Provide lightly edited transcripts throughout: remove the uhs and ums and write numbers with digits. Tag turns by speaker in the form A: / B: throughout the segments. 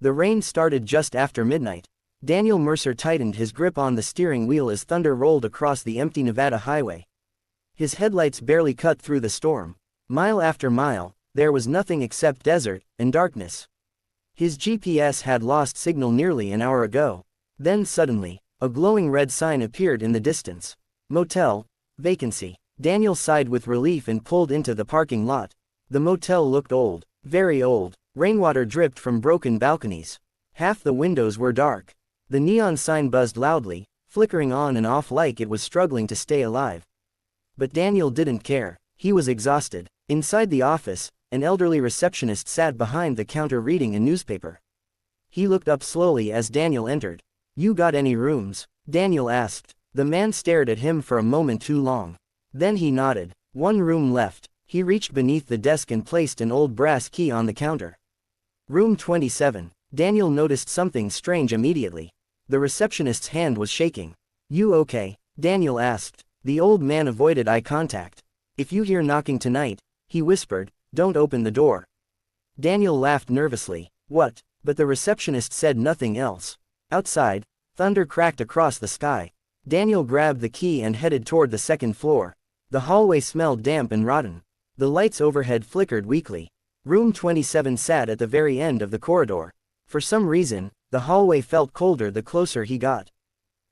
A: The rain started just after midnight. Daniel Mercer tightened his grip on the steering wheel as thunder rolled across the empty Nevada highway. His headlights barely cut through the storm. Mile after mile, there was nothing except desert and darkness. His GPS had lost signal nearly an hour ago. Then suddenly, a glowing red sign appeared in the distance. Motel, vacancy. Daniel sighed with relief and pulled into the parking lot. The motel looked old, very old. Rainwater dripped from broken balconies. Half the windows were dark. The neon sign buzzed loudly, flickering on and off like it was struggling to stay alive. But Daniel didn't care. He was exhausted. Inside the office, an elderly receptionist sat behind the counter reading a newspaper. He looked up slowly as Daniel entered. "You got any rooms?" Daniel asked. The man stared at him for a moment too long. Then he nodded. "One room left." He reached beneath the desk and placed an old brass key on the counter. Room 27. Daniel noticed something strange immediately. The receptionist's hand was shaking. "You okay?" Daniel asked. The old man avoided eye contact. "If you hear knocking tonight," he whispered, "don't open the door." Daniel laughed nervously. "What?" But the receptionist said nothing else. Outside, thunder cracked across the sky. Daniel grabbed the key and headed toward the second floor. The hallway smelled damp and rotten. The lights overhead flickered weakly. Room 27 sat at the very end of the corridor. For some reason, the hallway felt colder the closer he got.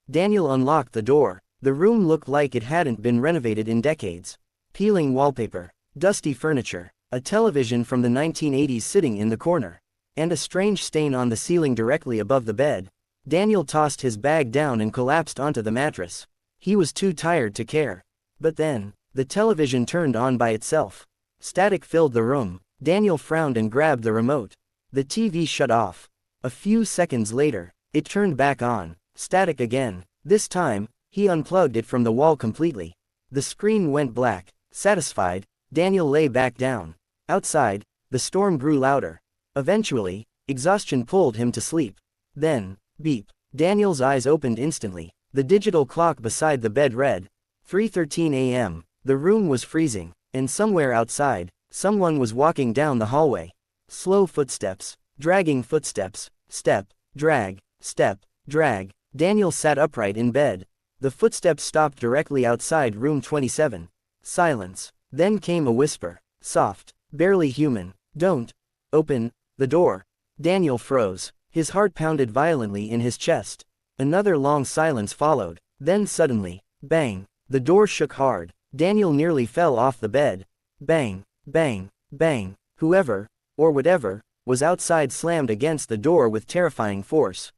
A: Daniel unlocked the door. The room looked like it hadn't been renovated in decades. Peeling wallpaper, dusty furniture, a television from the 1980s sitting in the corner, and a strange stain on the ceiling directly above the bed. Daniel tossed his bag down and collapsed onto the mattress. He was too tired to care. But then, the television turned on by itself. Static filled the room. Daniel frowned and grabbed the remote. The TV shut off. A few seconds later, it turned back on. Static again. This time, he unplugged it from the wall completely. The screen went black. Satisfied, Daniel lay back down. Outside, the storm grew louder. Eventually, exhaustion pulled him to sleep. Then, beep. Daniel's eyes opened instantly. The digital clock beside the bed read 3:13 a.m. The room was freezing, and somewhere outside, someone was walking down the hallway. Slow footsteps, dragging footsteps, step, drag, step, drag. Daniel sat upright in bed. The footsteps stopped directly outside room 27. Silence. Then came a whisper. Soft, barely human. "Don't open the door." Daniel froze. His heart pounded violently in his chest. Another long silence followed. Then suddenly, bang. The door shook hard. Daniel nearly fell off the bed. Bang, bang, bang. Whoever, or whatever, was outside slammed against the door with terrifying force.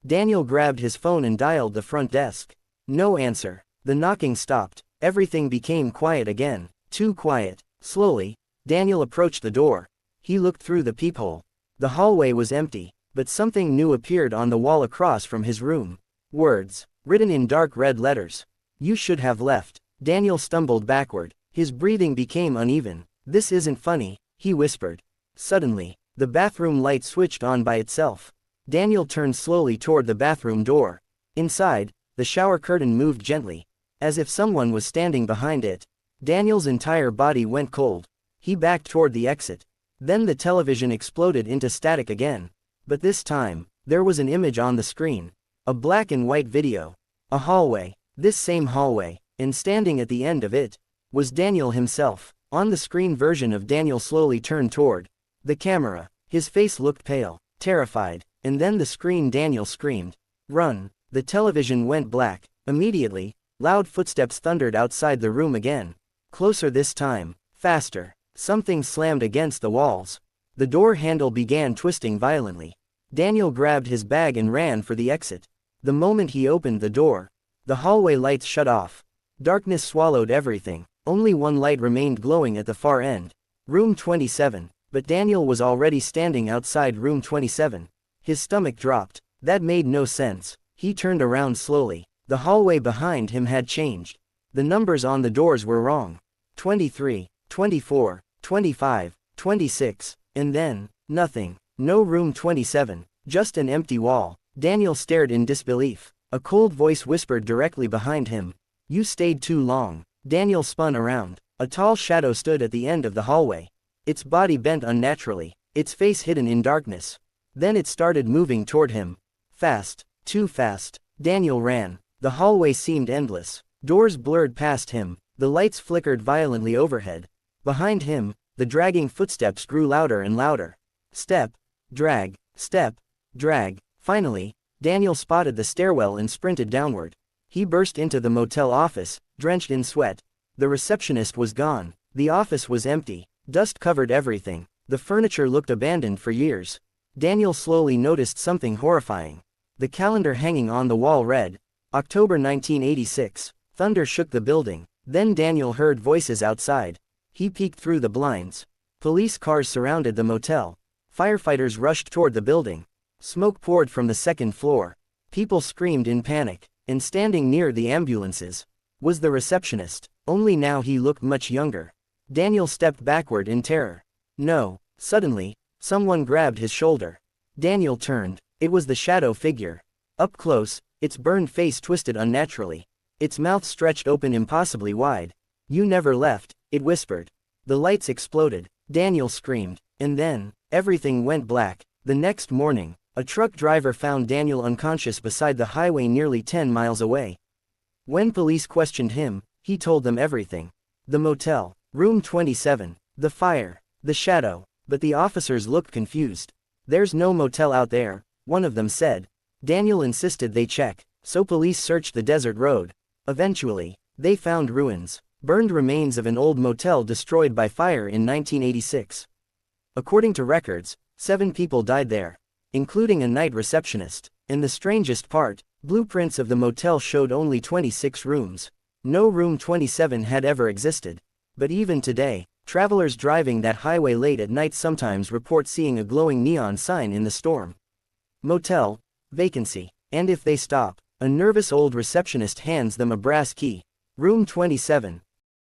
A: Daniel grabbed his phone and dialed the front desk. No answer. The knocking stopped. Everything became quiet again. Too quiet. Slowly, Daniel approached the door. He looked through the peephole. The hallway was empty, but something new appeared on the wall across from his room. Words, written in dark red letters. "You should have left." Daniel stumbled backward. His breathing became uneven. "This isn't funny," he whispered. Suddenly, the bathroom light switched on by itself. Daniel turned slowly toward the bathroom door. Inside, the shower curtain moved gently, as if someone was standing behind it. Daniel's entire body went cold. He backed toward the exit. Then the television exploded into static again. But this time, there was an image on the screen. A black and white video. A hallway. This same hallway, and standing at the end of it, was Daniel himself. On the screen, version of Daniel slowly turned toward the camera. His face looked pale, terrified, and then the screen. Daniel screamed, "Run!" The television went black. Immediately, loud footsteps thundered outside the room again. Closer this time, faster. Something slammed against the walls. The door handle began twisting violently. Daniel grabbed his bag and ran for the exit. The moment he opened the door, the hallway lights shut off. Darkness swallowed everything. Only one light remained glowing at the far end. Room 27. But Daniel was already standing outside room 27. His stomach dropped. That made no sense. He turned around slowly. The hallway behind him had changed. The numbers on the doors were wrong. 23, 24, 25, 26, and then, nothing. No room 27, just an empty wall. Daniel stared in disbelief. A cold voice whispered directly behind him. "You stayed too long." Daniel spun around. A tall shadow stood at the end of the hallway. Its body bent unnaturally, its face hidden in darkness. Then it started moving toward him. Fast, too fast. Daniel ran. The hallway seemed endless. Doors blurred past him. The lights flickered violently overhead. Behind him, the dragging footsteps grew louder and louder. Step, drag, step, drag. Finally, Daniel spotted the stairwell and sprinted downward. He burst into the motel office, drenched in sweat. The receptionist was gone. The office was empty. Dust covered everything. The furniture looked abandoned for years. Daniel slowly noticed something horrifying. The calendar hanging on the wall read, October 1986. Thunder shook the building. Then Daniel heard voices outside. He peeked through the blinds. Police cars surrounded the motel. Firefighters rushed toward the building. Smoke poured from the second floor. People screamed in panic. And standing near the ambulances was the receptionist. Only now he looked much younger. Daniel stepped backward in terror. No. Suddenly, someone grabbed his shoulder. Daniel turned. It was the shadow figure. Up close, its burned face twisted unnaturally. Its mouth stretched open impossibly wide. You never left, it whispered. The lights exploded. Daniel screamed. And then, everything went black. The next morning, a truck driver found Daniel unconscious beside the highway nearly 10 miles away. When police questioned him, he told them everything. The motel, room 27, the fire, the shadow. But the officers looked confused. There's no motel out there, one of them said. Daniel insisted they check, so police searched the desert road. Eventually, they found ruins, burned remains of an old motel destroyed by fire in 1986. According to records, 7 people died there, including a night receptionist. And the strangest part, blueprints of the motel showed only 26 rooms. No room 27 had ever existed. But even today, travelers driving that highway late at night sometimes report seeing a glowing neon sign in the storm. Motel, vacancy. And if they stop, a nervous old receptionist hands them a brass key. Room 27,